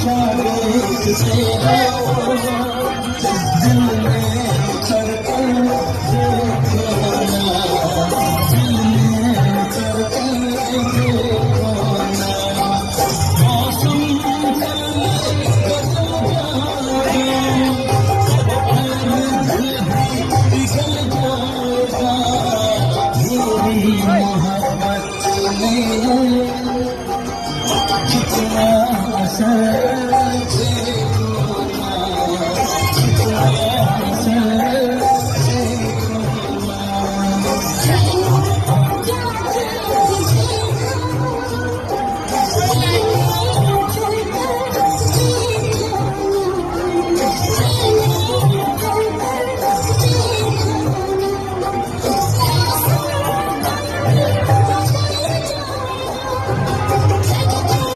स्वागत तेरा दिल में धड़कन देखो ना, दिल में धड़कन देखो ना। मौसम चलने बदल जाए, दिल भी पिघल जाएगा। मेरी मोहब्बत में कितना असर